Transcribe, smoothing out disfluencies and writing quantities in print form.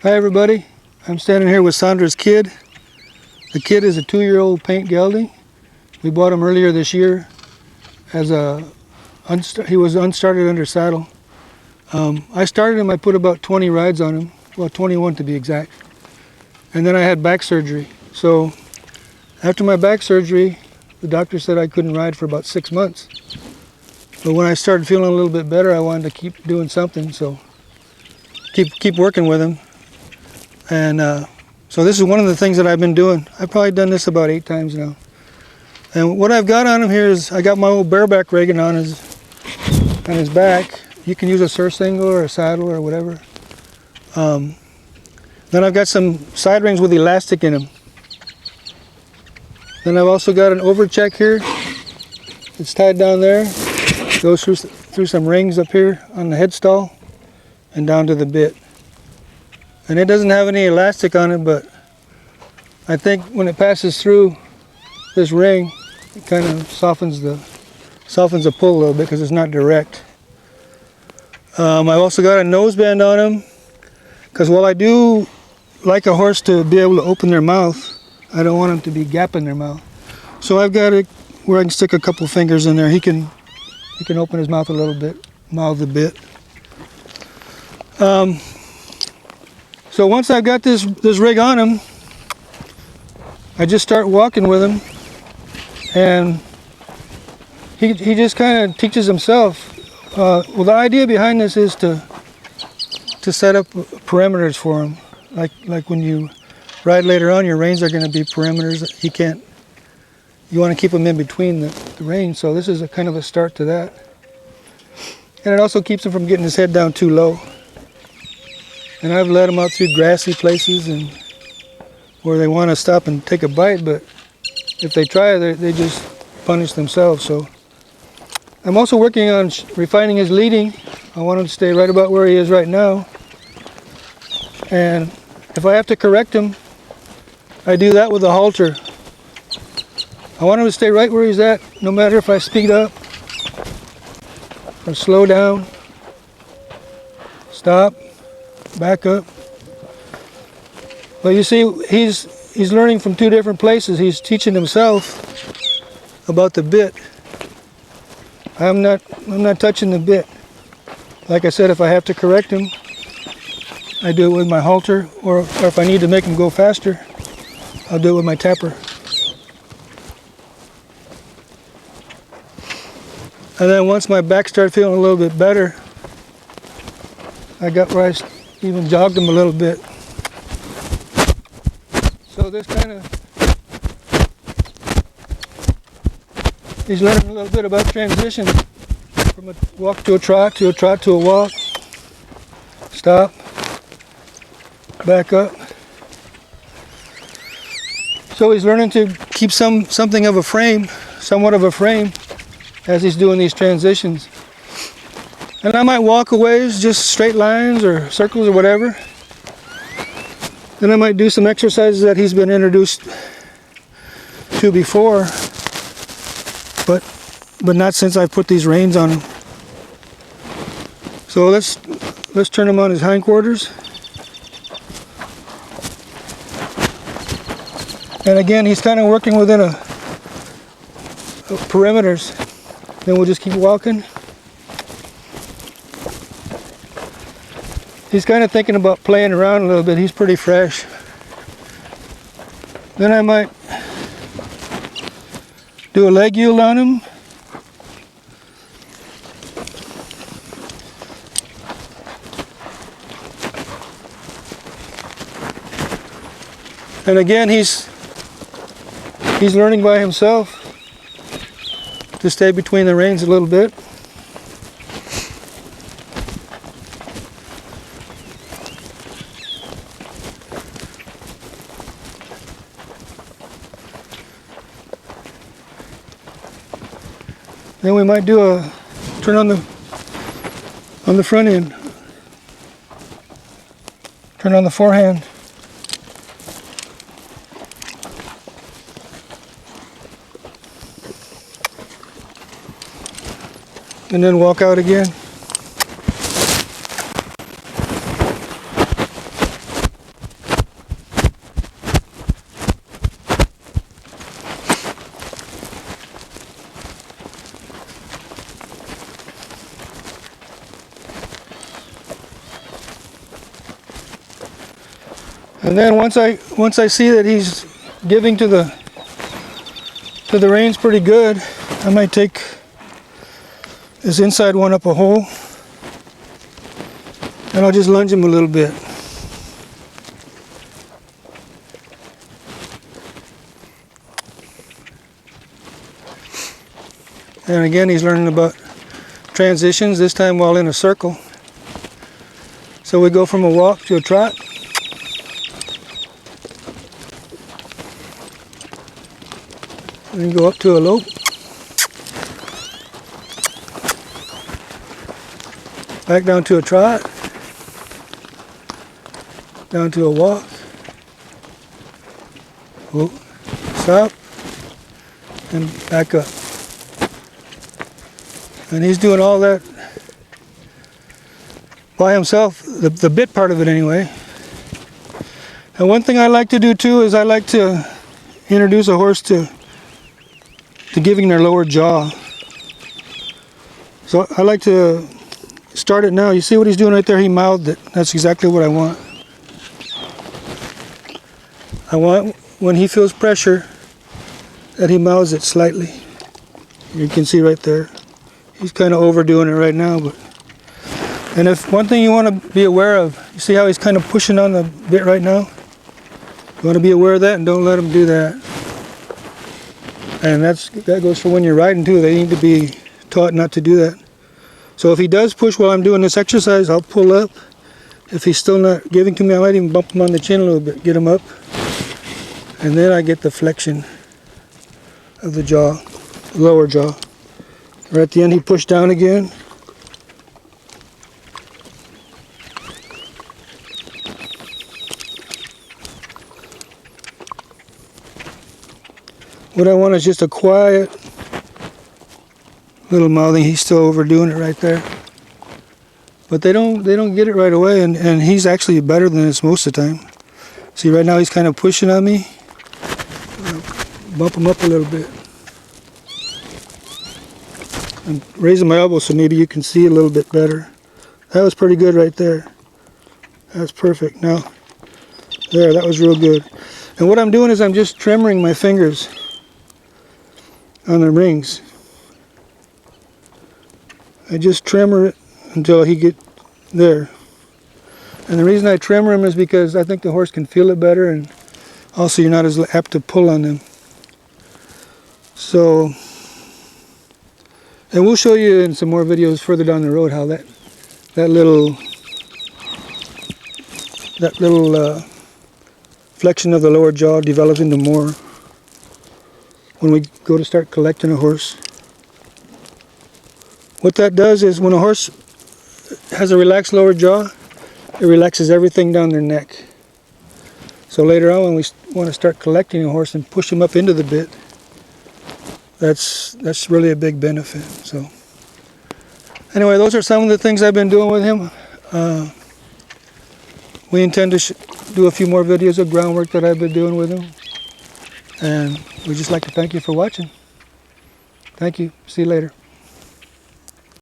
Hi everybody, I'm standing here with Sandra's kid. The kid is a 2-year-old paint gelding. We bought him earlier this year as he was unstarted under saddle. I started him, I put about 20 rides on him, well 21 to be exact. And then I had back surgery. So after my back surgery, the doctor said I couldn't ride for about 6 months. But when I started feeling a little bit better, I wanted to keep doing something, so keep working with him. And so this is one of the things that I've been doing. I've probably done this about 8 times now. And what I've got on him here is I got my old bareback rigging on his back. You can use a surcingle or a saddle or whatever. Then I've got some side rings with elastic in them. Then I've also got an overcheck here. It's tied down there. Goes through some rings up here on the headstall and down to the bit. And it doesn't have any elastic on it, but I think when it passes through this ring, it kind of softens the pull a little bit because it's not direct. I've also got a noseband on him because while I do like a horse to be able to open their mouth, I don't want them to be gapping their mouth. So I've got it where I can stick a couple fingers in there. He can open his mouth a little bit, mouth a bit. So once I've got this rig on him, I just start walking with him, and he just kind of teaches himself. Well, the idea behind this is to set up perimeters for him. Like when you ride later on, your reins are going to be perimeters. You want to keep him in between the reins, so this is a kind of a start to that. And it also keeps him from getting his head down too low. And I've led them out through grassy places and where they want to stop and take a bite, but if they try, they just punish themselves. So I'm also working on refining his leading. I want him to stay right about where he is right now. And if I have to correct him, I do that with a halter. I want him to stay right where he's at, no matter if I speed up or slow down, stop, back up. But you see, he's learning from 2 different places. He's teaching himself about the bit. I'm not touching the bit. Like I said, if I have to correct him, I do it with my halter, or if I need to make him go faster, I'll do it with my tapper. And then once my back started feeling a little bit better, I got where I even jogged him a little bit. So this kind of, he's learning a little bit about transition from a walk to a trot to a walk, stop, back up. So he's learning to keep something of a frame, somewhat of a frame, as he's doing these transitions. And I might walk a ways, just straight lines or circles or whatever. Then I might do some exercises that he's been introduced to before, but not since I put these reins on him. So let's turn him on his hindquarters. And again, he's kind of working within a perimeters. Then we'll just keep walking. He's kind of thinking about playing around a little bit. He's pretty fresh. Then I might do a leg yield on him. And again, he's learning by himself to stay between the reins a little bit. Then we might do a turn on the front end. Turn on the forehand. And then walk out again. And then once I see that he's giving to the reins pretty good, I might take this inside one up a hole and I'll just lunge him a little bit. And again, he's learning about transitions, this time while in a circle. So we go from a walk to a trot. And then go up to a lope. Back down to a trot. Down to a walk. Whoa. Stop. And back up. And he's doing all that by himself, the bit part of it anyway. And one thing I like to do too is I like to introduce a horse to giving their lower jaw. So I like to start it now. You see what he's doing right there? He mouthed it. That's exactly what I want. I want, when he feels pressure, that he mouths it slightly. You can see right there. He's kind of overdoing it right now. And if one thing you want to be aware of, you see how he's kind of pushing on the bit right now? You want to be aware of that and don't let him do that. And that goes for when you're riding too. They need to be taught not to do that. So if he does push while I'm doing this exercise, I'll pull up. If he's still not giving to me, I might even bump him on the chin a little bit, get him up. And then I get the flexion of the jaw, lower jaw. Right at the end he pushed down again. What I want is just a quiet little mouthing. He's still overdoing it right there. But they don't get it right away, and he's actually better than this most of the time. See, right now he's kind of pushing on me. Bump him up a little bit. I'm raising my elbow so maybe you can see a little bit better. That was pretty good right there. That's perfect. Now, there, that was real good. And what I'm doing is I'm just tremoring my fingers on the rings. I just tremor it until he get there. And the reason I tremor him is because I think the horse can feel it better, and also you're not as apt to pull on them. So, and we'll show you in some more videos further down the road how that little flexion of the lower jaw develops into more when we go to start collecting a horse. What that does is when a horse has a relaxed lower jaw, it relaxes everything down their neck. So later on when we want to start collecting a horse and push him up into the bit, that's really a big benefit. So anyway, those are some of the things I've been doing with him. We intend to do a few more videos of groundwork that I've been doing with him. And we'd just like to thank you for watching. Thank you. See you later.